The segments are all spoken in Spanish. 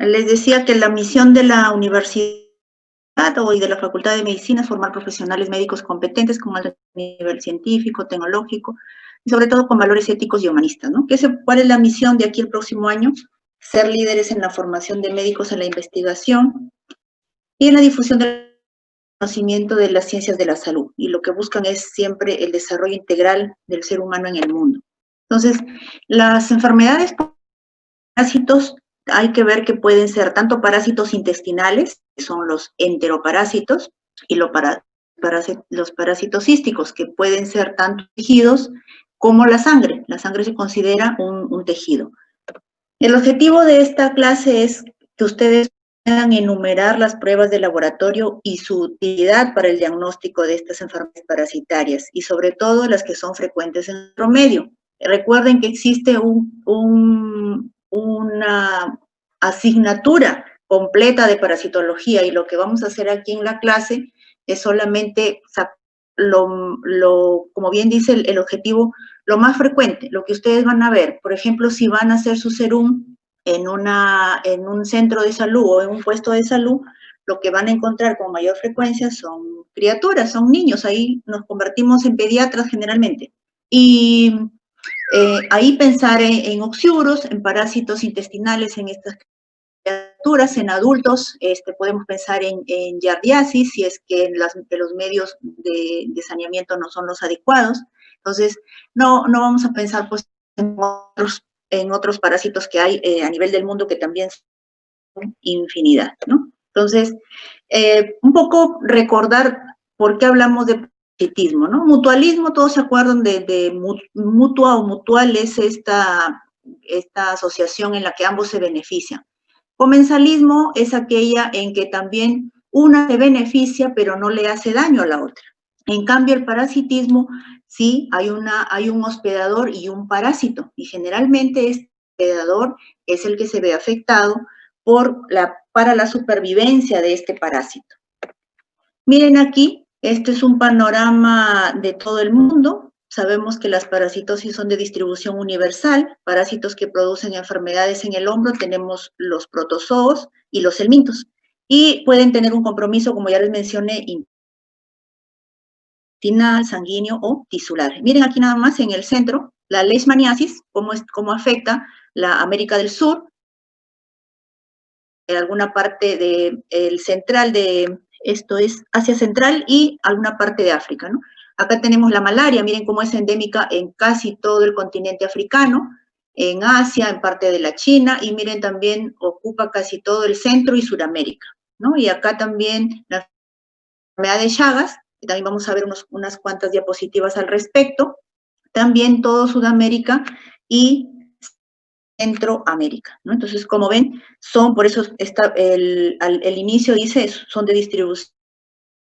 Les decía que la misión de la universidad y de la Facultad de Medicina es formar profesionales médicos competentes con alto nivel científico, tecnológico y sobre todo con valores éticos y humanistas, ¿no? ¿Cuál es la misión de aquí el próximo año? Ser líderes en la formación de médicos en la investigación y en la difusión del conocimiento de las ciencias de la salud. Y lo que buscan es siempre el desarrollo integral del ser humano en el mundo. Entonces, las enfermedades parásitos hay que ver que pueden ser tanto parásitos intestinales, que son los enteroparásitos, y los parásitos císticos, que pueden ser tanto tejidos como la sangre. La sangre se considera un tejido. El objetivo de esta clase es que ustedes puedan enumerar las pruebas de laboratorio y su utilidad para el diagnóstico de estas enfermedades parasitarias, y sobre todo las que son frecuentes en el promedio. Recuerden que existe una asignatura completa de parasitología, y lo que vamos a hacer aquí en la clase es solamente como bien dice el objetivo, lo más frecuente, lo que ustedes van a ver. Por ejemplo, si van a hacer su serum en un centro de salud o en un puesto de salud, lo que van a encontrar con mayor frecuencia son criaturas, son niños. Ahí nos convertimos en pediatras generalmente. Y ahí pensar en oxiuros, en parásitos intestinales, en estas criaturas. En adultos podemos pensar en giardiasis, si es que los medios de saneamiento no son los adecuados. Entonces, no vamos a pensar pues, en otros parásitos que hay a nivel del mundo, que también son infinidad, ¿no? Entonces, un poco recordar por qué hablamos de parasitismo, ¿no? Mutualismo, todos se acuerdan de mutua o mutual, es esta asociación en la que ambos se benefician. Comensalismo es aquella en que también una se beneficia, pero no le hace daño a la otra. En cambio, el parasitismo, sí, hay un hospedador y un parásito, y generalmente este hospedador es el que se ve afectado para la supervivencia de este parásito. Miren aquí, este es un panorama de todo el mundo. Sabemos que las parasitosis son de distribución universal. Parásitos que producen enfermedades en el hombro, tenemos los protozoos y los helmintos. Y pueden tener un compromiso, como ya les mencioné, intestinal, sanguíneo o tisular. Miren aquí nada más en el centro, la leishmaniasis, cómo afecta la América del Sur, en alguna parte del central esto es Asia Central, y alguna parte de África, ¿no? Acá tenemos la malaria, miren cómo es endémica en casi todo el continente africano, en Asia, en parte de la China, y miren también ocupa casi todo el centro y Suramérica, ¿no? Y acá también la enfermedad de Chagas, y también vamos a ver unas cuantas diapositivas al respecto, también todo Sudamérica y Centroamérica, ¿no? Entonces, como ven, por eso el inicio dice, son de distribución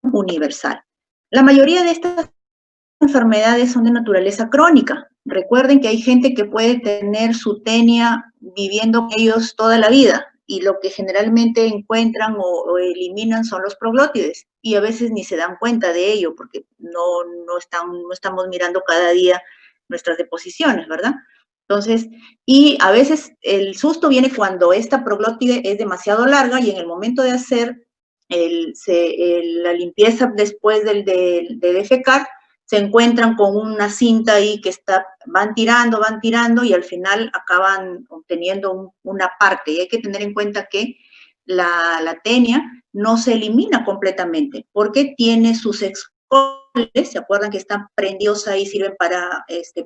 universal. La mayoría de estas enfermedades son de naturaleza crónica. Recuerden que hay gente que puede tener su tenia viviendo con ellos toda la vida, y lo que generalmente encuentran o eliminan son los proglótides, y a veces ni se dan cuenta de ello, porque no estamos mirando cada día nuestras deposiciones, ¿verdad? Entonces, y a veces el susto viene cuando esta proglótide es demasiado larga, y en el momento de hacer la limpieza después de defecar, se encuentran con una cinta ahí que van tirando, y al final acaban obteniendo una parte. Y hay que tener en cuenta que la tenia no se elimina completamente, porque tiene sus excoles, ¿se acuerdan que están prendidos ahí? Sirven para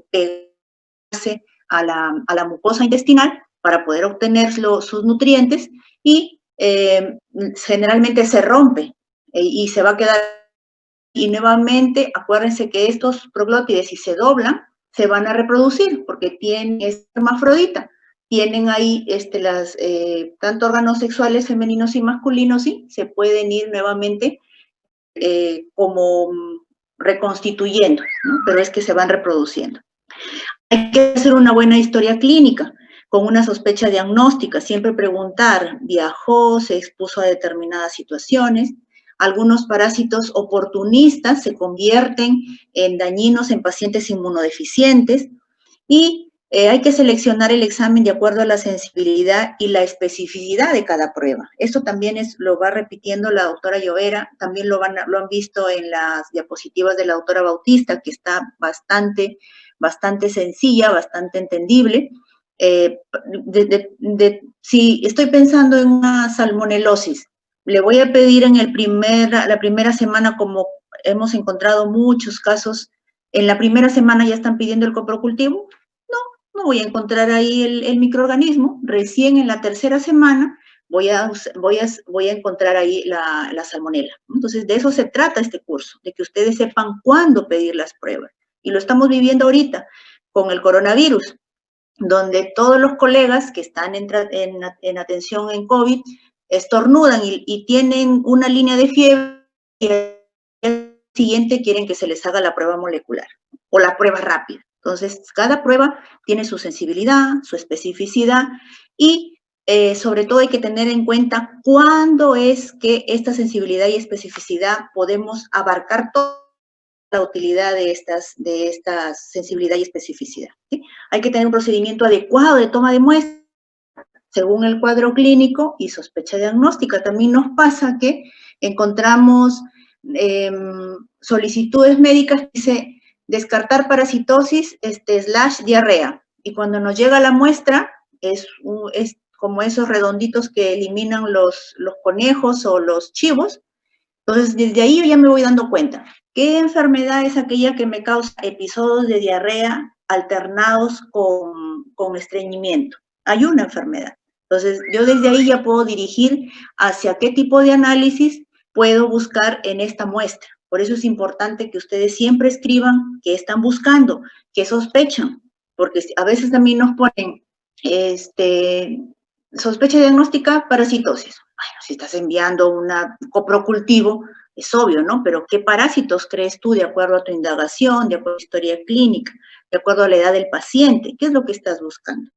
pegarse a la mucosa intestinal para poder obtener sus nutrientes, y generalmente se rompe y se va a quedar. Y nuevamente, acuérdense que estos proglótides, si se doblan, se van a reproducir, porque es hermafrodita. Tienen ahí tanto órganos sexuales femeninos y masculinos, sí, se pueden ir nuevamente como reconstituyendo, ¿no? Pero es que se van reproduciendo. Hay que hacer una buena historia clínica, con una sospecha diagnóstica, siempre preguntar, ¿viajó, se expuso a determinadas situaciones? Algunos parásitos oportunistas se convierten en dañinos en pacientes inmunodeficientes, y Hay que seleccionar el examen de acuerdo a la sensibilidad y la especificidad de cada prueba. Esto también lo va repitiendo la doctora Llovera, también lo han visto en las diapositivas de la doctora Bautista, que está bastante sencilla, bastante entendible. Si estoy pensando en una salmonelosis, le voy a pedir en la primera semana, como hemos encontrado muchos casos, en la primera semana ya están pidiendo el coprocultivo. No voy a encontrar ahí el microorganismo. Recién en la tercera semana voy a encontrar ahí la salmonela. Entonces, de eso se trata este curso, de que ustedes sepan cuándo pedir las pruebas. Y lo estamos viviendo ahorita con el coronavirus, donde todos los colegas que están en atención en COVID estornudan y tienen una línea de fiebre y al siguiente quieren que se les haga la prueba molecular o la prueba rápida. Entonces, cada prueba tiene su sensibilidad, su especificidad y sobre todo hay que tener en cuenta cuándo es que esta sensibilidad y especificidad podemos abarcar toda la utilidad de esta sensibilidad y especificidad. ¿Sí? Hay que tener un procedimiento adecuado de toma de muestras según el cuadro clínico y sospecha diagnóstica. También nos pasa que encontramos solicitudes médicas que dice descartar parasitosis / diarrea. Y cuando nos llega la muestra, es como esos redonditos que eliminan los conejos o los chivos. Entonces, desde ahí yo ya me voy dando cuenta. ¿Qué enfermedad es aquella que me causa episodios de diarrea alternados con estreñimiento? Hay una enfermedad. Entonces, yo desde ahí ya puedo dirigir hacia qué tipo de análisis puedo buscar en esta muestra. Por eso es importante que ustedes siempre escriban qué están buscando, qué sospechan, porque a veces también nos ponen sospecha diagnóstica, parasitosis. Bueno, si estás enviando un coprocultivo, es obvio, ¿no? Pero ¿qué parásitos crees tú de acuerdo a tu indagación, de acuerdo a tu historia clínica, de acuerdo a la edad del paciente? ¿Qué es lo que estás buscando?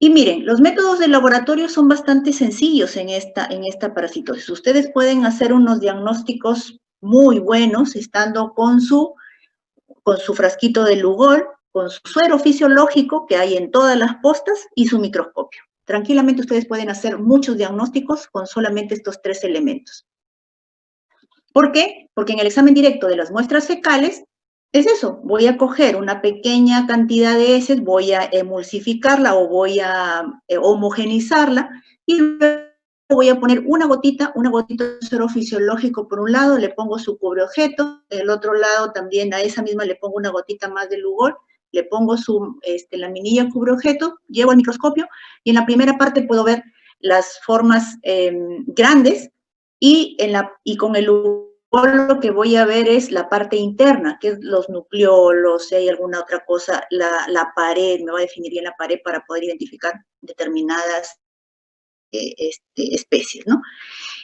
Y miren, los métodos de laboratorio son bastante sencillos en esta parasitosis. Ustedes pueden hacer unos diagnósticos muy buenos estando con su frasquito de Lugol, con su suero fisiológico que hay en todas las postas y su microscopio. Tranquilamente ustedes pueden hacer muchos diagnósticos con solamente estos 3 elementos. ¿Por qué? Porque en el examen directo de las muestras fecales es eso, voy a coger una pequeña cantidad de heces, voy a emulsificarla o voy a homogenizarla y voy a poner una gotita de suero fisiológico por un lado, le pongo su cubreobjeto, del otro lado también a esa misma le pongo una gotita más de Lugol, le pongo su laminilla cubreobjeto, llevo al microscopio y en la primera parte puedo ver las formas grandes y con el Lugol lo que voy a ver es la parte interna, que es los nucleolos, si hay alguna otra cosa, la pared, me va a definir bien la pared para poder identificar determinadas especies, ¿no?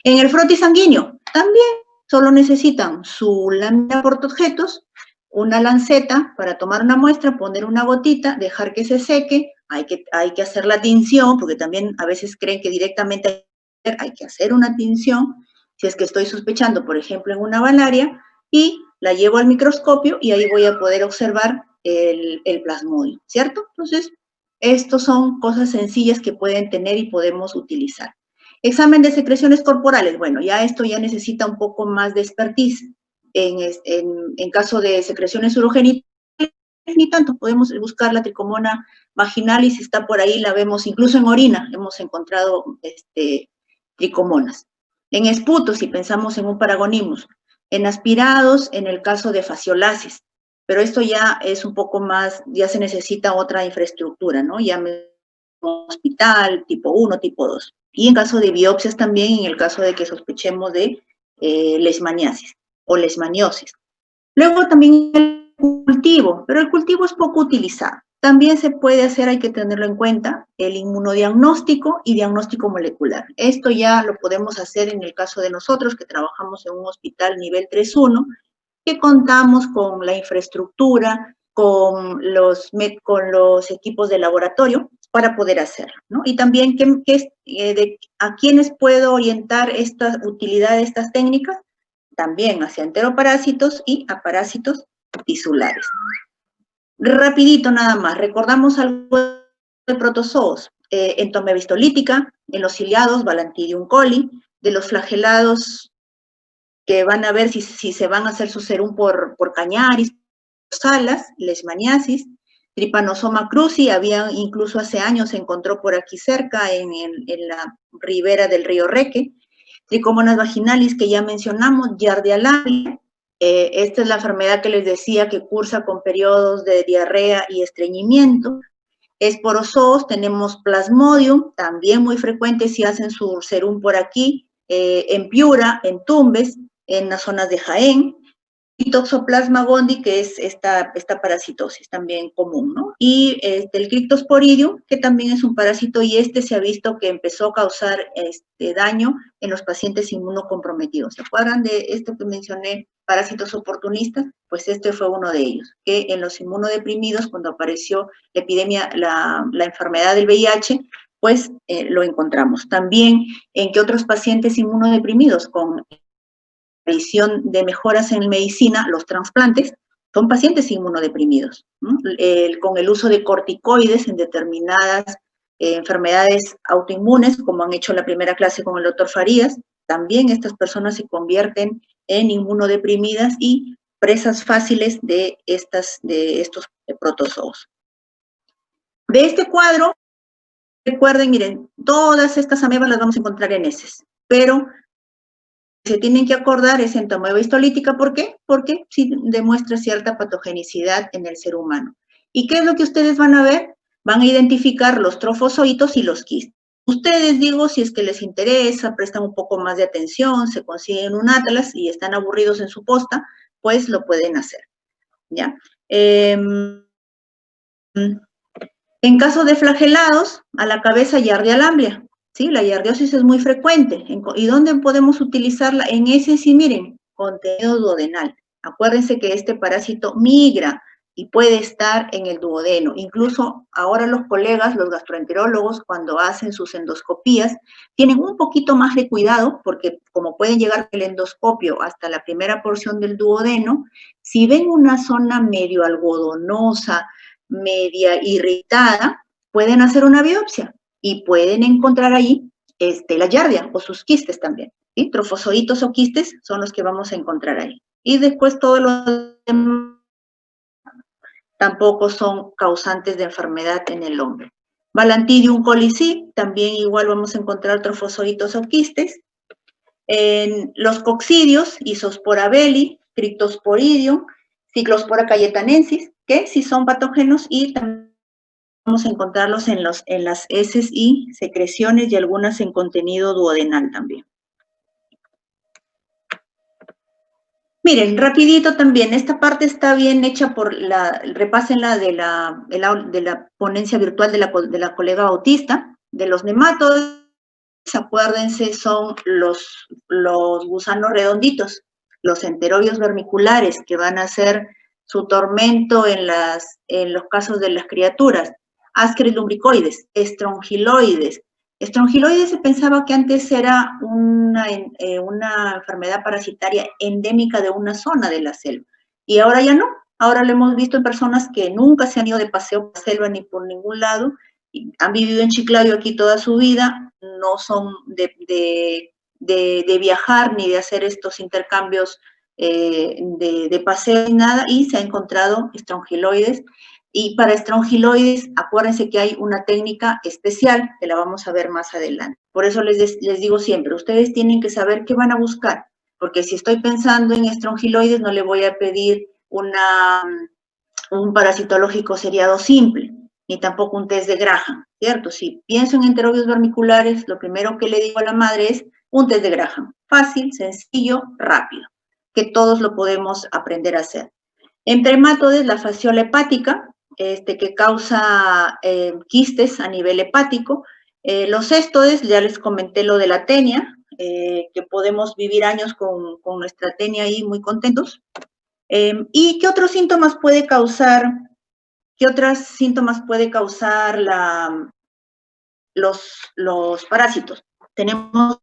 En el frotis sanguíneo, también solo necesitan su lámina portaobjetos, una lanceta para tomar una muestra, poner una gotita, dejar que se seque, hay que hacer la tinción, porque también a veces creen que directamente hay que hacer una tinción, si es que estoy sospechando, por ejemplo, en una valaria, y la llevo al microscopio y ahí voy a poder observar el plasmodio, ¿cierto? Entonces, estos son cosas sencillas que pueden tener y podemos utilizar. Examen de secreciones corporales. Bueno, ya esto ya necesita un poco más de expertise. En caso de secreciones urogenitales, ni tanto. Podemos buscar la tricomona vaginal y si está por ahí la vemos, incluso en orina hemos encontrado tricomonas. En esputos, si pensamos en un paragonismus. En aspirados, en el caso de fasciolasis. Pero esto ya es un poco más, ya se necesita otra infraestructura, ¿no? Ya hospital, tipo 1, tipo 2. Y en caso de biopsias también, en el caso de que sospechemos de leishmaniasis o leishmaniosis. Luego también el cultivo, pero el cultivo es poco utilizado. También se puede hacer, hay que tenerlo en cuenta, el inmunodiagnóstico y diagnóstico molecular. Esto ya lo podemos hacer en el caso de nosotros que trabajamos en un hospital nivel 3.1, que contamos con la infraestructura, con los equipos de laboratorio para poder hacerlo, ¿no? Y también a quiénes puedo orientar esta utilidad de estas técnicas, también hacia enteroparásitos y a parásitos tisulares. Rapidito nada más, recordamos algo de protozoos, entomebistolítica, en los ciliados, Balantidium coli, de los flagelados que van a ver si se van a hacer su serum por Cañaris, Salas, Leishmaniasis, Trypanosoma cruzi, había incluso hace años se encontró por aquí cerca, en la ribera del río Reque, Trichomonas vaginalis, que ya mencionamos, Giardia lamblia, esta es la enfermedad que les decía que cursa con periodos de diarrea y estreñimiento. Esporozoos, tenemos Plasmodium, también muy frecuente si hacen su serum por aquí, en Piura, en Tumbes, en las zonas de Jaén, y Toxoplasma gondii, que es esta parasitosis también común, ¿no? Y el Cryptosporidium, que también es un parásito, y se ha visto que empezó a causar daño en los pacientes inmunocomprometidos. ¿Se acuerdan de esto que mencioné, parásitos oportunistas? Pues este fue uno de ellos, que en los inmunodeprimidos, cuando apareció la epidemia, la enfermedad del VIH, pues lo encontramos. También en que otros pacientes inmunodeprimidos con de mejoras en medicina, los trasplantes, son pacientes inmunodeprimidos, ¿no? Con el uso de corticoides en determinadas enfermedades autoinmunes, como han hecho la primera clase con el doctor Farías, también estas personas se convierten en inmunodeprimidas y presas fáciles de estos protozoos. De este cuadro, recuerden, miren, todas estas amebas las vamos a encontrar en heces, pero se tienen que acordar es entomobistolítica. ¿Por qué? Porque sí demuestra cierta patogenicidad en el ser humano. ¿Y qué es lo que ustedes van a ver? Van a identificar los trofozoitos y los quistes. Ustedes, digo, si es que les interesa, prestan un poco más de atención, se consiguen un atlas y están aburridos en su posta, pues lo pueden hacer, ¿ya? En caso de flagelados, a la cabeza Giardia lamblia. ¿Sí? La giardiosis es muy frecuente. ¿Y dónde podemos utilizarla? En ese sí, miren, contenido duodenal. Acuérdense que este parásito migra y puede estar en el duodeno. Incluso ahora los colegas, los gastroenterólogos, cuando hacen sus endoscopías, tienen un poquito más de cuidado, porque como pueden llegar el endoscopio hasta la primera porción del duodeno, si ven una zona medio algodonosa, media irritada, pueden hacer una biopsia y pueden encontrar ahí la giardia o sus quistes también. ¿Sí? Trofozoitos o quistes son los que vamos a encontrar ahí. Y después todos los demás tampoco son causantes de enfermedad en el hombre. Balantidium coli sí, también igual vamos a encontrar trofozoitos o quistes. En los coccidios, Isospora belli, Cryptosporidium, Ciclospora cayetanensis, que sí son patógenos y también vamos a encontrarlos en las heces y secreciones y algunas en contenido duodenal también. Miren, rapidito también, esta parte está bien hecha repásenla de la ponencia virtual de la colega Bautista, de los nematodos, acuérdense, son los gusanos redonditos, los enterobios vermiculares, que van a hacer su tormento en los casos de las criaturas. Ascaris lumbricoides, estrongiloides. Estrongiloides se pensaba que antes era una enfermedad parasitaria endémica de una zona de la selva, y ahora ya no. Ahora lo hemos visto en personas que nunca se han ido de paseo por la selva ni por ningún lado, y han vivido en Chiclayo aquí toda su vida, no son de viajar ni de hacer estos intercambios de paseo ni nada, y se ha encontrado estrongiloides. Y para estrongiloides, acuérdense que hay una técnica especial que la vamos a ver más adelante. Por eso les digo siempre, ustedes tienen que saber qué van a buscar, porque si estoy pensando en estrongiloides, no le voy a pedir un parasitológico seriado simple, ni tampoco un test de Graham, ¿cierto? Si pienso en enterobios vermiculares, lo primero que le digo a la madre es un test de Graham. Fácil, sencillo, rápido, que todos lo podemos aprender a hacer. En tremátodes, la fasciola hepática, que causa quistes a nivel hepático. Los céstodes, ya les comenté lo de la tenia, que podemos vivir años con nuestra tenia ahí muy contentos. ¿Y qué otros síntomas puede causar? ¿Qué otros síntomas puede causar los parásitos? Tenemos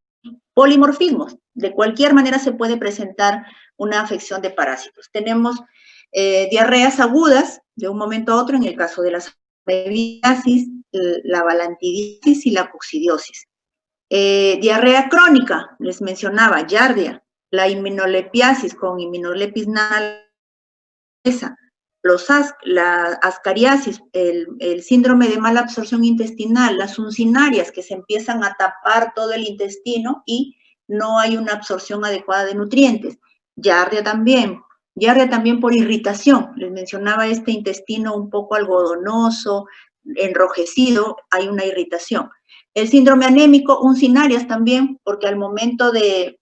polimorfismos. De cualquier manera se puede presentar una afección de parásitos. Tenemos diarreas agudas, de un momento a otro en el caso de las amebiasis, la balantidiasis y la coccidiosis. Diarrea crónica, les mencionaba, giardia, la immunolepiasis con immunolepis nalesa, la ascariasis, el síndrome de mala absorción intestinal, las uncinarias que se empiezan a tapar todo el intestino y no hay una absorción adecuada de nutrientes. Giardia también por irritación. Les mencionaba este intestino un poco algodonoso, enrojecido, hay una irritación. El síndrome anémico, uncinarias también, porque al momento de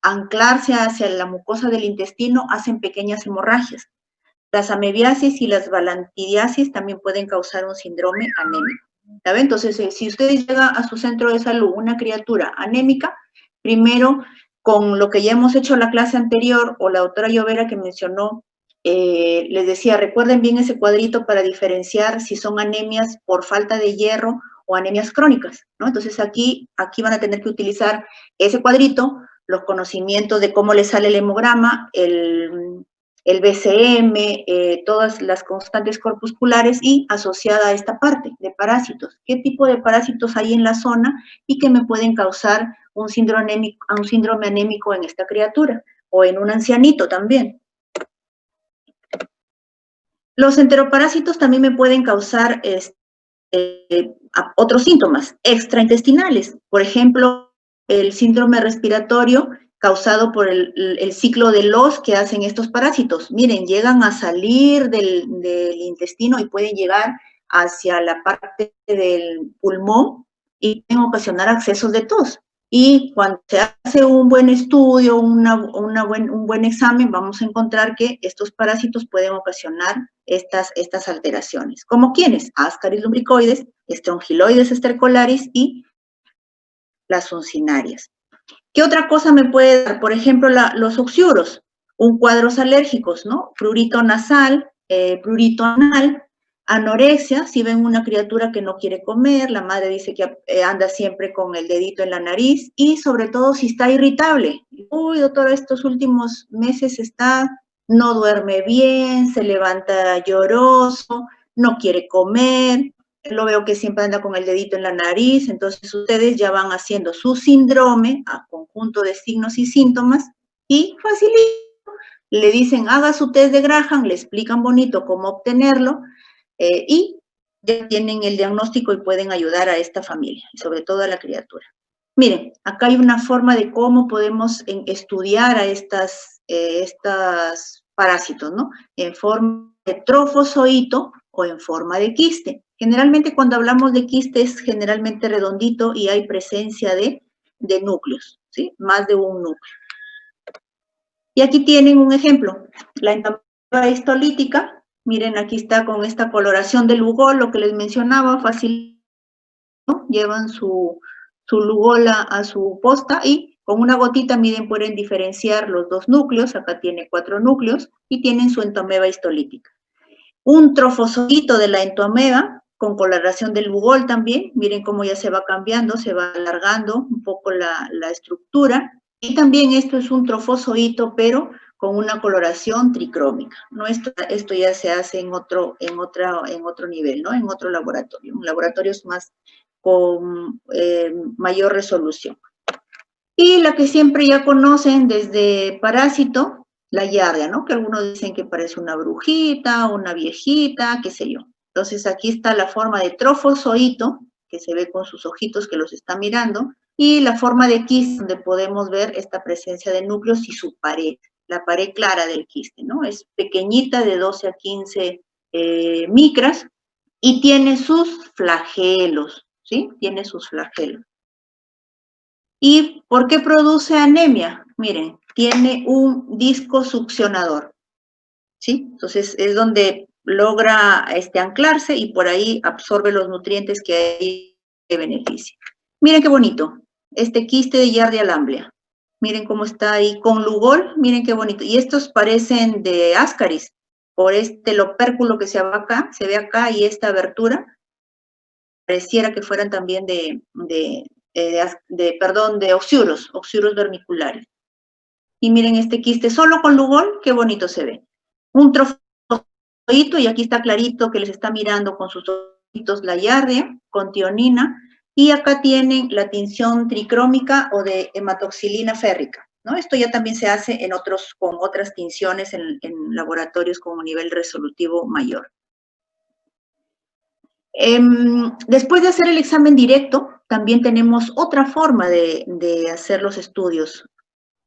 anclarse hacia la mucosa del intestino hacen pequeñas hemorragias. Las amebiasis y las balantidiasis también pueden causar un síndrome anémico. ¿Sabe? Entonces, si ustedes llegan a su centro de salud una criatura anémica, primero, con lo que ya hemos hecho en la clase anterior, o la doctora Llovera que mencionó, les decía, recuerden bien ese cuadrito para diferenciar si son anemias por falta de hierro o anemias crónicas, ¿no? Entonces, aquí van a tener que utilizar ese cuadrito, los conocimientos de cómo les sale el hemograma, el BCM, todas las constantes corpusculares y asociada a esta parte de parásitos. ¿Qué tipo de parásitos hay en la zona y que me pueden causar un síndrome anémico en esta criatura o en un ancianito también? Los enteroparásitos también me pueden causar otros síntomas extraintestinales, por ejemplo, el síndrome respiratorio causado por el ciclo de los que hacen estos parásitos. Miren, llegan a salir del intestino y pueden llegar hacia la parte del pulmón y pueden ocasionar accesos de tos. Y cuando se hace un buen estudio, un buen examen, vamos a encontrar que estos parásitos pueden ocasionar estas alteraciones. ¿Como quiénes? Ascaris lumbricoides, Strongyloides stercolaris y las uncinarias. ¿Qué otra cosa me puede dar? Por ejemplo, los oxiuros, cuadros alérgicos, ¿no? Prurito nasal, prurito anal, anorexia, si ven una criatura que no quiere comer, la madre dice que anda siempre con el dedito en la nariz y sobre todo si está irritable. Uy, doctora, estos últimos meses no duerme bien, se levanta lloroso, no quiere comer, lo veo que siempre anda con el dedito en la nariz, entonces ustedes ya van haciendo su síndrome a conjunto de signos y síntomas y facilito. Le dicen, haga su test de Graham, le explican bonito cómo obtenerlo y ya tienen el diagnóstico y pueden ayudar a esta familia y sobre todo a la criatura. Miren, acá hay una forma de cómo podemos estudiar a estas parásitos, ¿no? En forma de trofozoito o en forma de quiste. Generalmente cuando hablamos de quiste es generalmente redondito y hay presencia de núcleos, ¿sí? Más de un núcleo. Y aquí tienen un ejemplo, la entomeba histolítica. Miren, aquí está con esta coloración del lugol, lo que les mencionaba, fácil, ¿no? Llevan su lugola a su posta y con una gotita, miren, pueden diferenciar los dos núcleos, acá tiene 4 núcleos, y tienen su entomeba histolítica. Un trofozoito de la entomeba, con coloración del lugol también, miren cómo ya se va cambiando, se va alargando un poco la estructura, y también esto es un trofozoito, pero con una coloración tricrómica, ¿no? Esto ya se hace en otro nivel, ¿no? En otro laboratorio, un laboratorio más con mayor resolución. Y la que siempre ya conocen desde parásito, la giardia, ¿no? Que algunos dicen que parece una brujita, una viejita, qué sé yo. Entonces aquí está la forma de trofozoito, que se ve con sus ojitos que los está mirando, y la forma de quiste, donde podemos ver esta presencia de núcleos y su pared, la pared clara del quiste, ¿no? Es pequeñita, de 12 a 15 micras, y tiene sus flagelos, ¿sí? Tiene sus flagelos. ¿Y por qué produce anemia? Miren, tiene un disco succionador, ¿sí? Entonces es donde logra anclarse y por ahí absorbe los nutrientes que hay de beneficio. Miren qué bonito, este quiste de Giardia lamblia. Miren cómo está ahí con lugol, miren qué bonito. Y estos parecen de ascaris, por el opérculo que se ve acá y esta abertura, pareciera que fueran también de oxiuros vermiculares. Y miren este quiste solo con lugol, qué bonito se ve. Un trofozoito y aquí está clarito que les está mirando con sus ojitos la yardia con tionina, y acá tienen la tinción tricrómica o de hematoxilina férrica, ¿no? Esto ya también se hace con otras tinciones en laboratorios con un nivel resolutivo mayor. Después de hacer el examen directo, también tenemos otra forma de hacer los estudios.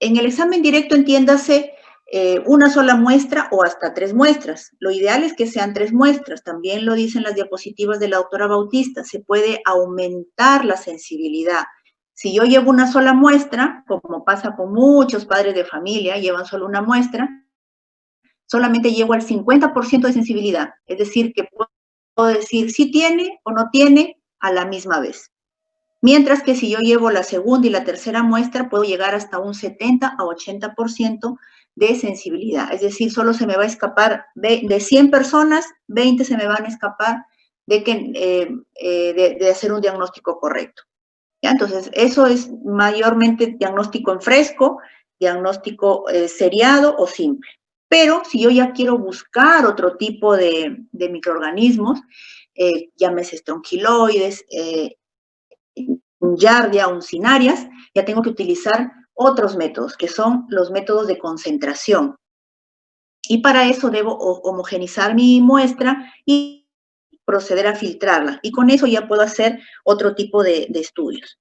En el examen directo, entiéndase, una sola muestra o hasta 3 muestras. Lo ideal es que sean 3 muestras. También lo dicen las diapositivas de la doctora Bautista. Se puede aumentar la sensibilidad. Si yo llevo una sola muestra, como pasa con muchos padres de familia, llevan solo una muestra, solamente llego al 50% de sensibilidad. Es decir, que puedo decir si tiene o no tiene a la misma vez. Mientras que si yo llevo la segunda y la tercera muestra, puedo llegar hasta un 70 a 80% de sensibilidad. Es decir, solo se me va a escapar de 100 personas, 20 se me van a escapar de hacer un diagnóstico correcto. ¿Ya? Entonces, eso es mayormente diagnóstico en fresco, diagnóstico seriado o simple. Pero si yo ya quiero buscar otro tipo de microorganismos, llámese estronquiloides, un Giardia, un Cinarias, ya tengo que utilizar otros métodos, que son los métodos de concentración. Y para eso debo homogenizar mi muestra y proceder a filtrarla. Y con eso ya puedo hacer otro tipo de estudios.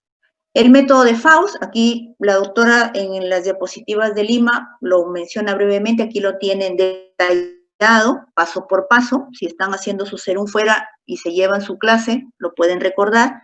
El método de Faust, aquí la doctora en las diapositivas de Lima lo menciona brevemente, aquí lo tienen detallado, paso por paso. Si están haciendo su serum fuera y se llevan su clase, lo pueden recordar.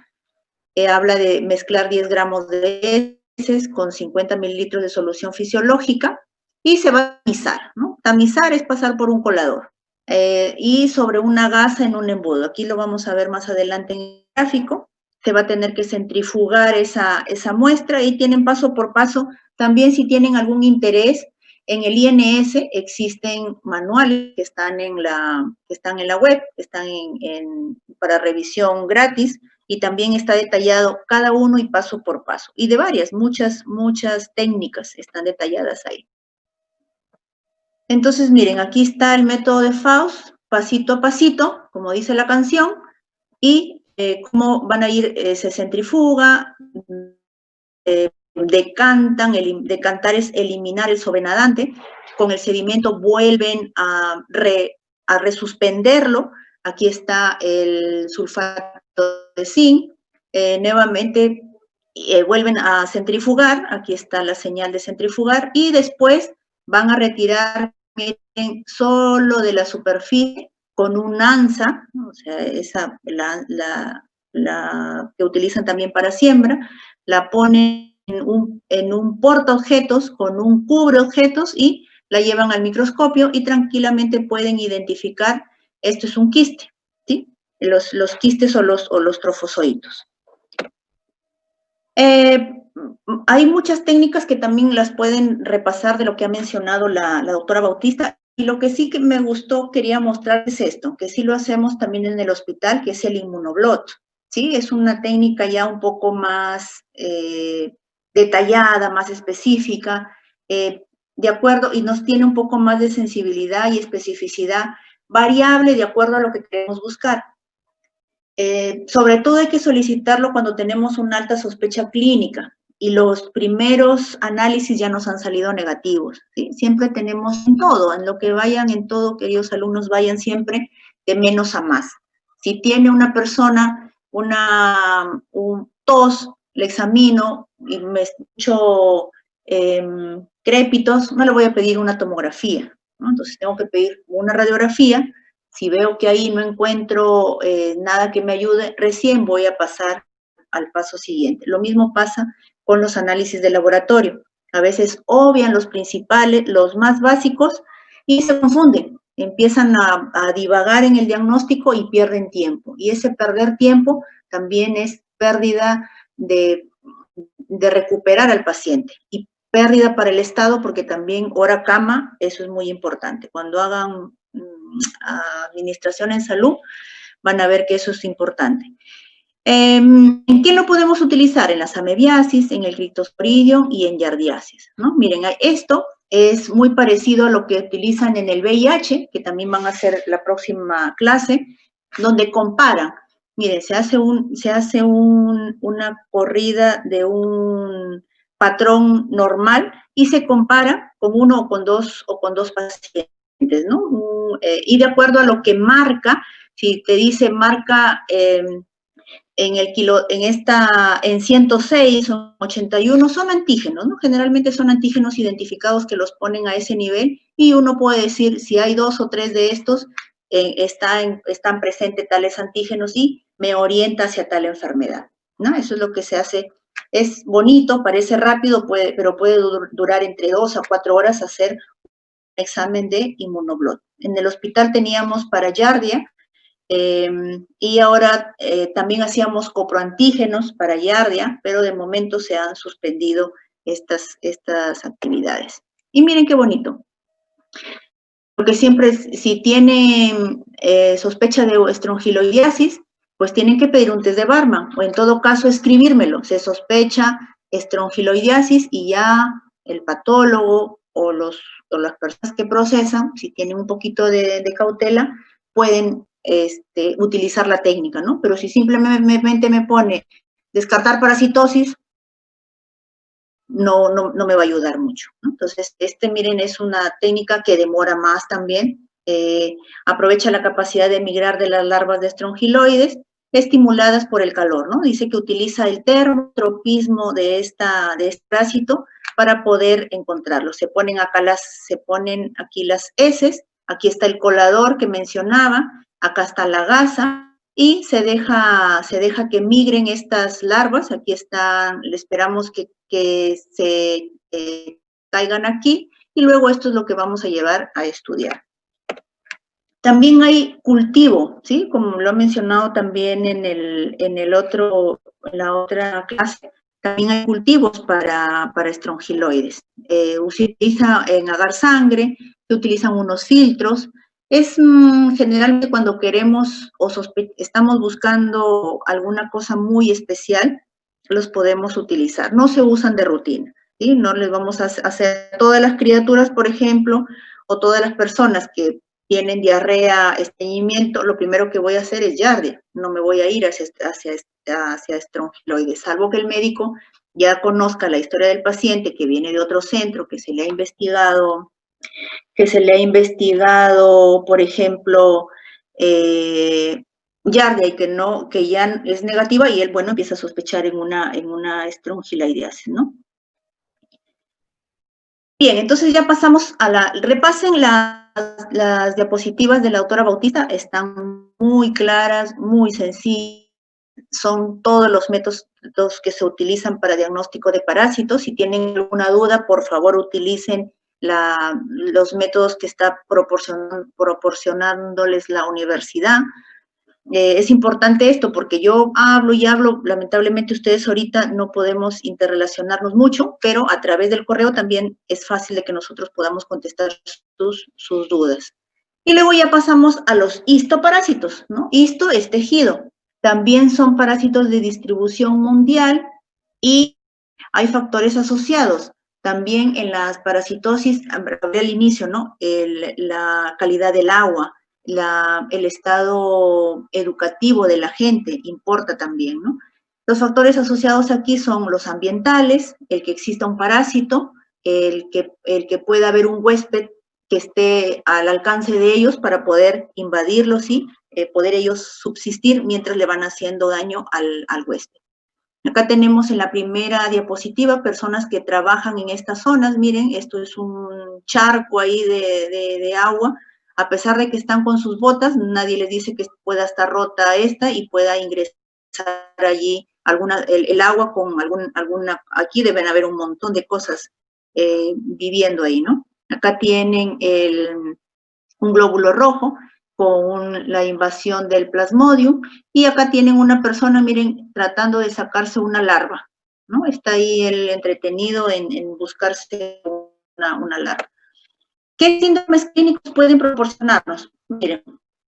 Habla de mezclar 10 gramos de heces con 50 mililitros de solución fisiológica y se va a tamizar, ¿no? Tamizar es pasar por un colador y sobre una gasa en un embudo. Aquí lo vamos a ver más adelante en el gráfico. Se va a tener que centrifugar esa muestra y tienen paso por paso. También si tienen algún interés, en el INS existen manuales que están en la web, están para revisión gratis, y también está detallado cada uno y paso por paso. Y de muchas técnicas están detalladas ahí. Entonces, miren, aquí está el método de Faust, pasito a pasito, como dice la canción, y cómo van a ir, se centrifuga, decantar es eliminar el sobrenadante, con el sedimento vuelven a resuspenderlo. Aquí está el sulfato de zinc, nuevamente vuelven a centrifugar, aquí está la señal de centrifugar, y después van a retirar, miren, solo de la superficie con un anza, ¿no? O sea, la que utilizan también para siembra, la ponen en un portaobjetos con un cubreobjetos y la llevan al microscopio y tranquilamente pueden identificar, esto es un quiste, ¿sí? Los quistes o los trofozoitos. Hay muchas técnicas que también las pueden repasar de lo que ha mencionado la doctora Bautista, y lo que sí que me gustó, quería mostrar es esto, que sí lo hacemos también en el hospital, que es el inmunoblot, ¿sí? Es una técnica ya un poco más detallada, más específica, de acuerdo, y nos tiene un poco más de sensibilidad y especificidad variable de acuerdo a lo que queremos buscar. Sobre todo hay que solicitarlo cuando tenemos una alta sospecha clínica y los primeros análisis ya nos han salido negativos, ¿sí? Siempre tenemos en todo, en lo que vayan, en todo, queridos alumnos, vayan siempre de menos a más. Si tiene una persona un tos, le examino y me escucho crépitos, no le voy a pedir una tomografía, ¿no? Entonces tengo que pedir una radiografía. Si veo que ahí no encuentro nada que me ayude, recién voy a pasar al paso siguiente. Lo mismo pasa con los análisis de laboratorio. A veces obvian los principales, los más básicos, y se confunden. Empiezan a divagar en el diagnóstico y pierden tiempo. Y ese perder tiempo también es pérdida de recuperar al paciente. Y pérdida para el Estado, porque también hora cama, eso es muy importante. Cuando hagan administración en salud, van a ver que eso es importante. ¿En qué lo podemos utilizar? En las amebiasis, en el Cryptosporidium y en Giardiasis, ¿no? Miren, esto es muy parecido a lo que utilizan en el VIH, que también van a hacer la próxima clase, donde comparan. Miren, se hace una corrida de un patrón normal y se compara con uno o con dos pacientes, ¿no? Y de acuerdo a lo que marca, si te dice marca en 106 o 81 son antígenos, ¿no? Generalmente son antígenos identificados que los ponen a ese nivel y uno puede decir si hay 2 o 3 de estos, están presentes tales antígenos y me orienta hacia tal enfermedad, ¿no? Eso es lo que se hace. Es bonito, parece rápido, pero puede durar entre 2 a 4 horas hacer un examen de inmunoglot. En el hospital teníamos para Yardia, y ahora también hacíamos coproantígenos para Yardia, pero de momento se han suspendido estas actividades. Y miren qué bonito. Porque siempre, si tienen sospecha de estrongiloidiasis, pues tienen que pedir un test de Barman, o en todo caso escribírmelo. Se sospecha estrongiloidiasis y ya el patólogo o las personas que procesan, si tienen un poquito de cautela, pueden utilizar la técnica, ¿no? Pero si simplemente me pone descartar parasitosis, no me va a ayudar mucho, ¿no? Entonces, miren, es una técnica que demora más también, aprovecha la capacidad de migrar de las larvas de estrongiloides, estimuladas por el calor, ¿no? Dice que utiliza el termotropismo de este parásito para poder encontrarlo. Se ponen aquí las heces, aquí está el colador que mencionaba, acá está la gasa, y se deja que migren estas larvas. Aquí están, le esperamos que se caigan aquí, y luego esto es lo que vamos a llevar a estudiar. También hay cultivo, ¿sí? Como lo he mencionado también en la otra clase, también hay cultivos para estrongiloides. Se utiliza en agar sangre, se utilizan unos filtros. Es generalmente cuando queremos o estamos buscando alguna cosa muy especial, los podemos utilizar. No se usan de rutina, ¿sí? No les vamos a hacer todas las criaturas, por ejemplo, o todas las personas que tienen diarrea, estreñimiento, lo primero que voy a hacer es Yardia. No me voy a ir hacia estrongiloides, salvo que el médico ya conozca la historia del paciente, que viene de otro centro, que se le ha investigado, por ejemplo, Yardia, y que ya es negativa, y él, bueno, empieza a sospechar en una estrongiloidiasis, ¿no? Bien, entonces ya pasamos repasen las diapositivas de la autora Bautista, están muy claras, muy sencillas, son todos los métodos que se utilizan para diagnóstico de parásitos. Si tienen alguna duda, por favor utilicen los métodos que está proporcionándoles la universidad. Es importante esto porque yo hablo y hablo, lamentablemente ustedes ahorita no podemos interrelacionarnos mucho, pero a través del correo también es fácil de que nosotros podamos contestar sus dudas. Y luego ya pasamos a los histoparásitos, ¿no? Histo es tejido, también son parásitos de distribución mundial y hay factores asociados. También en las parasitosis, hablé al inicio, ¿no? La calidad del agua, el estado educativo de la gente importa también, ¿no? Los factores asociados aquí son los ambientales, el que exista un parásito, el que pueda haber un huésped que esté al alcance de ellos para poder invadirlos y poder ellos subsistir mientras le van haciendo daño al huésped. Acá tenemos en la primera diapositiva personas que trabajan en estas zonas. Miren, esto es un charco ahí de agua. A pesar de que están con sus botas, nadie les dice que pueda estar rota esta y pueda ingresar allí el agua con aquí deben haber un montón de cosas viviendo ahí, ¿no? Acá tienen un glóbulo rojo con la invasión del plasmodium, y acá tienen una persona, miren, tratando de sacarse una larva, ¿no? Está ahí él entretenido en buscarse una larva. ¿Qué síndromes clínicos pueden proporcionarnos? Miren,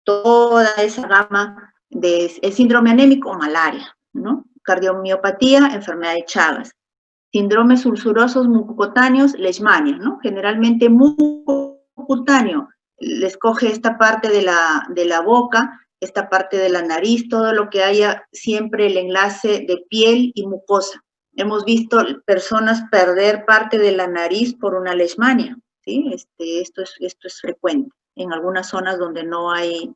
toda esa gama el síndrome anémico, malaria, ¿no? Cardiomiopatía, enfermedad de Chagas. Síndromes ulcerosos mucocutáneos, leishmania, ¿no? Generalmente mucocutáneo, les coge esta parte de la boca, esta parte de la nariz, todo lo que haya siempre el enlace de piel y mucosa. Hemos visto personas perder parte de la nariz por una leishmania, ¿sí? Esto es frecuente en algunas zonas donde no hay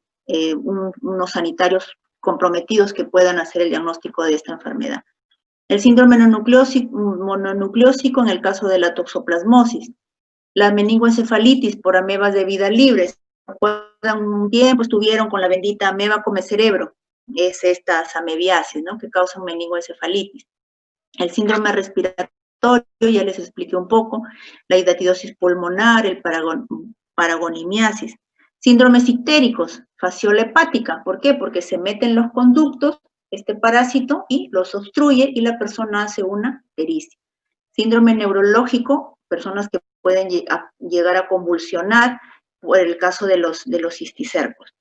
unos sanitarios comprometidos que puedan hacer el diagnóstico de esta enfermedad. El síndrome mononucleósico en el caso de la toxoplasmosis. La meningoencefalitis por amebas de vida libres. Un tiempo estuvieron con la bendita ameba come cerebro. Es esta amebiasis, ¿no? Que causa meningoencefalitis. El síndrome respiratorio, ya les expliqué un poco. La hidatidosis pulmonar, el paragonimiasis. Síndromes ictéricos, fasciola hepática. ¿Por qué? Porque se meten los conductos este parásito y los obstruye y la persona hace una ictericia. Síndrome neurológico, personas que pueden llegar a convulsionar por el caso de los cisticercos.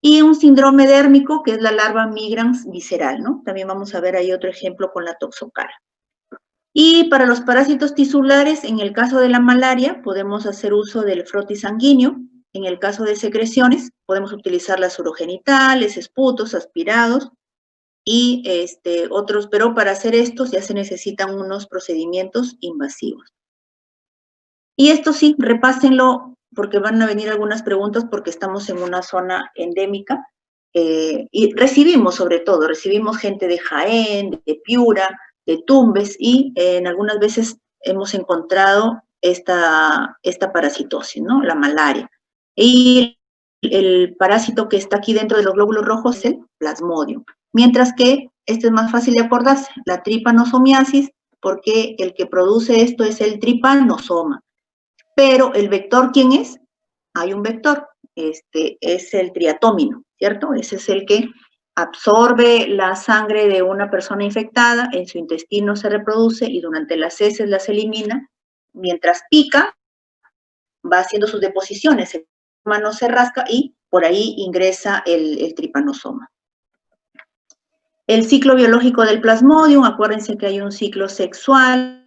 Y un síndrome dérmico, que es la larva migrans visceral, ¿no? También vamos a ver ahí otro ejemplo con la toxocara. Y para los parásitos tisulares, en el caso de la malaria, podemos hacer uso del frotis sanguíneo. En el caso de secreciones, podemos utilizar las urogenitales, esputos, aspirados, y otros, pero para hacer estos ya se necesitan unos procedimientos invasivos. Y esto sí, repásenlo, porque van a venir algunas preguntas, porque estamos en una zona endémica, y recibimos gente de Jaén, de Piura, de Tumbes, y en algunas veces hemos encontrado esta parasitosis, ¿no? La malaria. Y el parásito que está aquí dentro de los glóbulos rojos es el plasmodium. Mientras que este es más fácil de acordarse, la tripanosomiasis, porque el que produce esto es el tripanosoma. Pero el vector, ¿quién es? Hay un vector, es el triatómino, ¿cierto? Ese es el que absorbe la sangre de una persona infectada, en su intestino se reproduce y durante las heces las elimina. Mientras pica, va haciendo sus deposiciones, el mano se rasca y por ahí ingresa el tripanosoma. El ciclo biológico del plasmodium, acuérdense que hay un ciclo sexual,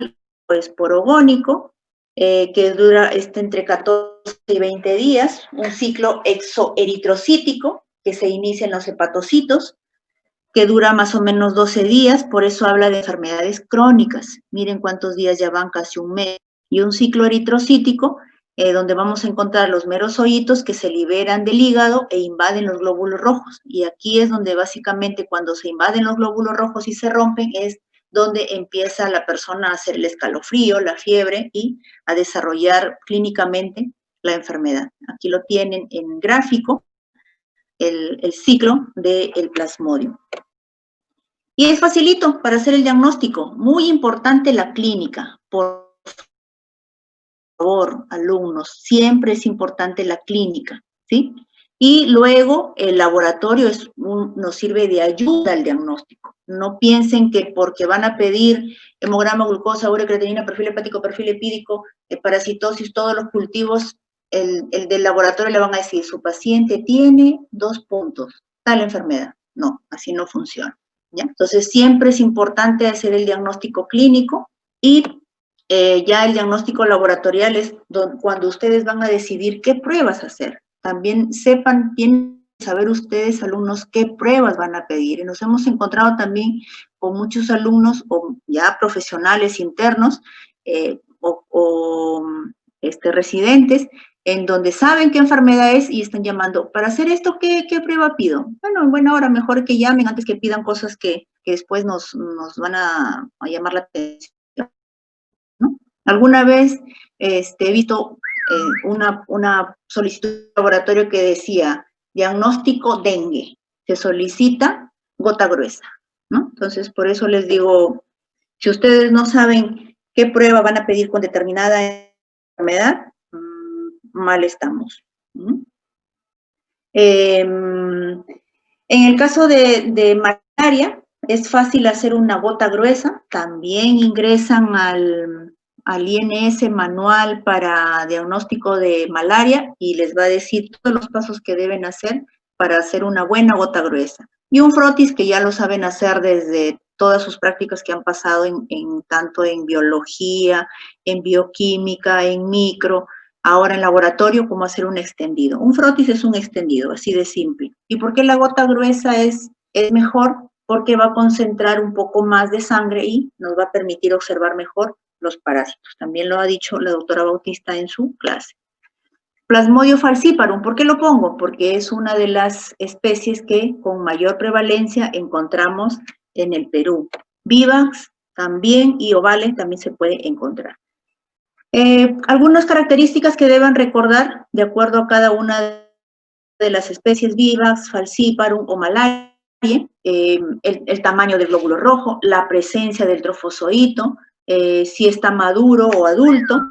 esporogónico, que dura entre 14 y 20 días, un ciclo exoeritrocítico, que se inicia en los hepatocitos, que dura más o menos 12 días, por eso habla de enfermedades crónicas. Miren cuántos días ya van, casi un mes. Y un ciclo eritrocítico, donde vamos a encontrar los merozoitos que se liberan del hígado e invaden los glóbulos rojos. Y aquí es donde básicamente cuando se invaden los glóbulos rojos y se rompen, es donde empieza la persona a hacer el escalofrío, la fiebre y a desarrollar clínicamente la enfermedad. Aquí lo tienen en gráfico, el ciclo del plasmodium. Y es facilito para hacer el diagnóstico. Muy importante la clínica. Por favor, alumnos, siempre es importante la clínica, ¿sí? Y luego el laboratorio nos sirve de ayuda al diagnóstico. No piensen que porque van a pedir hemograma, glucosa, urea-creatinina, perfil hepático, perfil lipídico, parasitosis, todos los cultivos, el del laboratorio le van a decir, su paciente tiene 2 puntos, tal enfermedad. No, así no funciona. ¿Ya? Entonces, siempre es importante hacer el diagnóstico clínico y ya el diagnóstico laboratorial es cuando ustedes van a decidir qué pruebas hacer. También tienen que saber ustedes, alumnos, qué pruebas van a pedir. Y nos hemos encontrado también con muchos alumnos o ya profesionales internos residentes en donde saben qué enfermedad es y están llamando. Para hacer esto, ¿qué prueba pido? Bueno, en buena hora, mejor que llamen antes que pidan cosas que después nos van a llamar la atención, ¿no? Alguna vez he visto una solicitud de laboratorio que decía diagnóstico dengue, se solicita gota gruesa, ¿no? Entonces, por eso les digo, si ustedes no saben qué prueba van a pedir con determinada enfermedad, mal estamos. En el caso de malaria, es fácil hacer una gota gruesa, también ingresan al INS manual para diagnóstico de malaria y les va a decir todos los pasos que deben hacer para hacer una buena gota gruesa. Y un frotis que ya lo saben hacer desde todas sus prácticas que han pasado tanto en biología, en bioquímica, en micro, ahora en laboratorio, cómo hacer un extendido. Un frotis es un extendido, así de simple. ¿Y por qué la gota gruesa es mejor? Porque va a concentrar un poco más de sangre y nos va a permitir observar mejor los parásitos. También lo ha dicho la doctora Bautista en su clase. Plasmodio falciparum, ¿por qué lo pongo? Porque es una de las especies que con mayor prevalencia encontramos en el Perú. Vivax también y ovale también se puede encontrar. Algunas características que deban recordar de acuerdo a cada una de las especies Vivax, falciparum o malaria, el tamaño del glóbulo rojo, la presencia del trofozoito, si está maduro o adulto.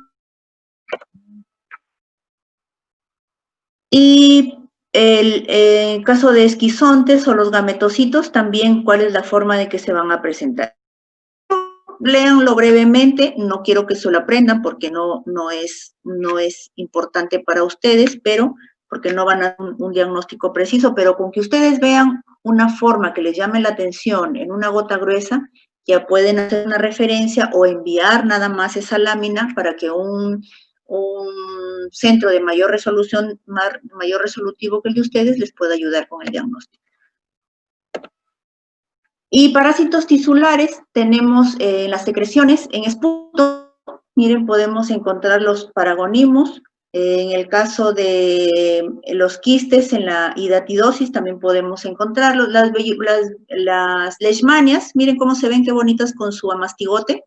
Y el caso de esquizontes o los gametocitos, también cuál es la forma de que se van a presentar. Léanlo brevemente, no quiero que se lo aprendan porque no es importante para ustedes, pero porque no van a un diagnóstico preciso, pero con que ustedes vean una forma que les llame la atención en una gota gruesa, ya pueden hacer una referencia o enviar nada más esa lámina para que un centro de mayor resolución, mayor resolutivo que el de ustedes, les pueda ayudar con el diagnóstico. Y parásitos tisulares tenemos las secreciones en esputo. Miren, podemos encontrar los paragonimos. En el caso de los quistes en la hidatidosis también podemos encontrarlos. Las leishmanias, miren cómo se ven, qué bonitas con su amastigote.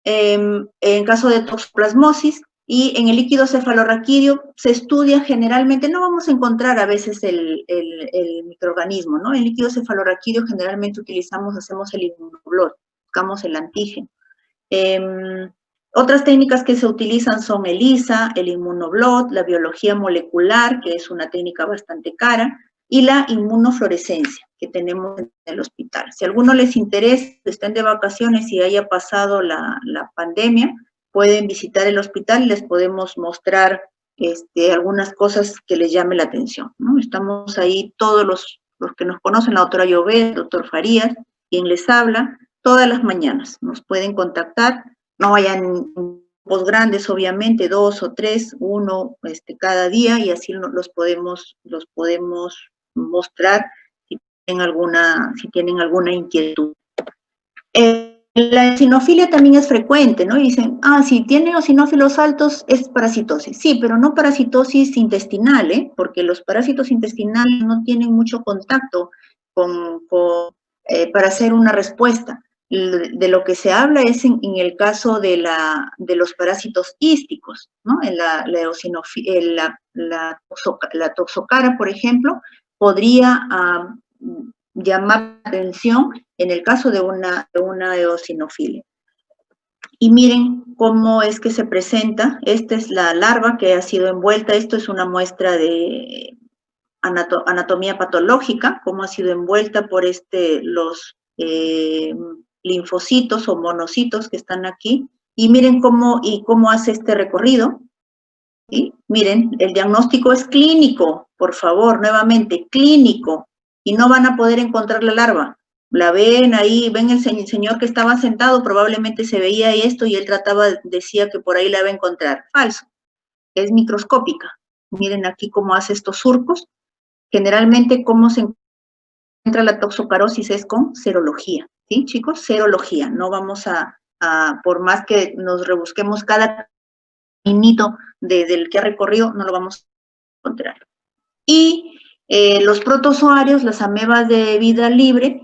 En caso de toxoplasmosis y en el líquido cefalorraquídeo se estudia generalmente, no vamos a encontrar a veces el microorganismo, ¿no? En el líquido cefalorraquídeo generalmente hacemos el inmunoblot, buscamos el antígeno. Otras técnicas que se utilizan son el ELISA, el inmunoblot, la biología molecular, que es una técnica bastante cara, y la inmunofluorescencia que tenemos en el hospital. Si a alguno les interesa, estén de vacaciones y haya pasado la pandemia, pueden visitar el hospital y les podemos mostrar algunas cosas que les llame la atención, ¿no? Estamos ahí todos los que nos conocen, la doctora Llobet, el doctor Farías, quien les habla, todas las mañanas. Nos pueden contactar, no vayan grupos grandes, obviamente, 2 o 3, uno cada día, y así los podemos mostrar si tienen alguna inquietud. La eosinofilia también es frecuente, ¿no? Y dicen, si tiene eosinófilos altos es parasitosis. Sí, pero no parasitosis intestinal, porque los parásitos intestinales no tienen mucho contacto para hacer una respuesta. De lo que se habla es en el caso de los parásitos hísticos, ¿no? En la toxocara, por ejemplo, podría llamar la atención en el caso de una eosinofilia. Y miren cómo es que se presenta. Esta es la larva que ha sido envuelta. Esto es una muestra de anatomía patológica, cómo ha sido envuelta por los linfocitos o monocitos que están aquí. Y miren cómo hace este recorrido. ¿Sí? Miren, el diagnóstico es clínico, por favor, nuevamente, clínico. Y no van a poder encontrar la larva. La ven ahí, ven el señor que estaba sentado, probablemente se veía esto y él decía que por ahí la va a encontrar. Falso, es microscópica. Miren aquí cómo hace estos surcos. Generalmente, cómo se encuentra la toxocarosis es con serología, ¿sí, chicos? Serología. No vamos por más que nos rebusquemos cada caminito del que ha recorrido, no lo vamos a encontrar. Y los protozoarios, las amebas de vida libre,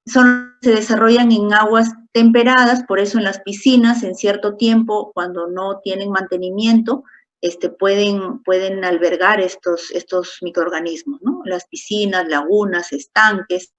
se desarrollan en aguas temperadas, por eso en las piscinas, en cierto tiempo, cuando no tienen mantenimiento, pueden albergar estos microorganismos, ¿no? Las piscinas, lagunas, estanques,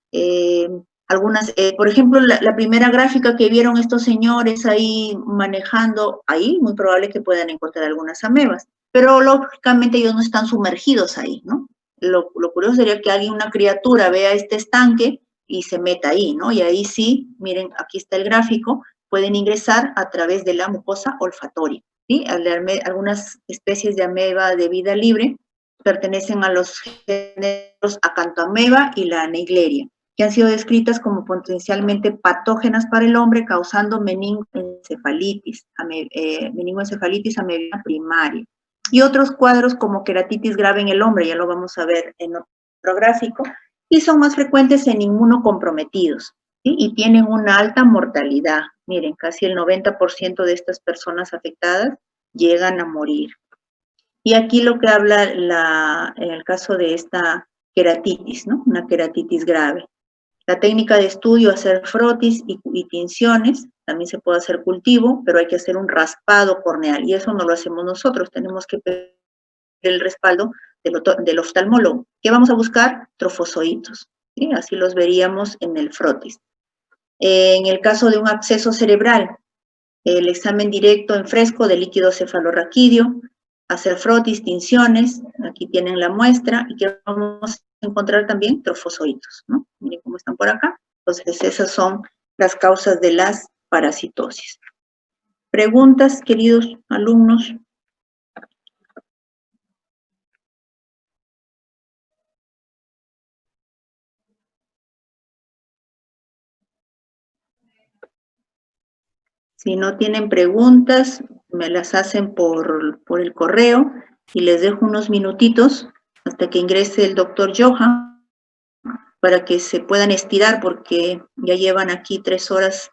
por ejemplo, la primera gráfica que vieron estos señores ahí manejando, ahí muy probable que puedan encontrar algunas amebas, pero lógicamente ellos no están sumergidos ahí, ¿no? Lo curioso sería que una criatura vea este estanque y se meta ahí, ¿no? Y ahí sí, miren, aquí está el gráfico, pueden ingresar a través de la mucosa olfatoria, ¿sí? Algunas especies de ameba de vida libre pertenecen a los géneros Acanthoameba y la Naegleria, que han sido descritas como potencialmente patógenas para el hombre, causando meningoencefalitis amebiana primaria. Y otros cuadros como queratitis grave en el hombre, ya lo vamos a ver en otro gráfico, y son más frecuentes en inmunocomprometidos, ¿sí? Y tienen una alta mortalidad. Miren, casi el 90% de estas personas afectadas llegan a morir. Y aquí lo que habla en el caso de esta queratitis, ¿no? Una queratitis grave. La técnica de estudio, hacer frotis y tinciones, también se puede hacer cultivo, pero hay que hacer un raspado corneal, y eso no lo hacemos nosotros, tenemos que pedir el respaldo del oftalmólogo. ¿Qué vamos a buscar? Trofozoitos, ¿sí? Así los veríamos en el frotis. En el caso de un absceso cerebral, el examen directo en fresco de líquido cefalorraquídeo, hacer frotis, tinciones, aquí tienen la muestra, y que vamos a encontrar también trofozoitos, ¿no? Miren cómo están por acá. Entonces, esas son las causas de las parasitosis. ¿Preguntas, queridos alumnos? Si no tienen preguntas, me las hacen por el correo y les dejo unos minutitos hasta que ingrese el doctor Johan para que se puedan estirar porque ya llevan aquí 3 horas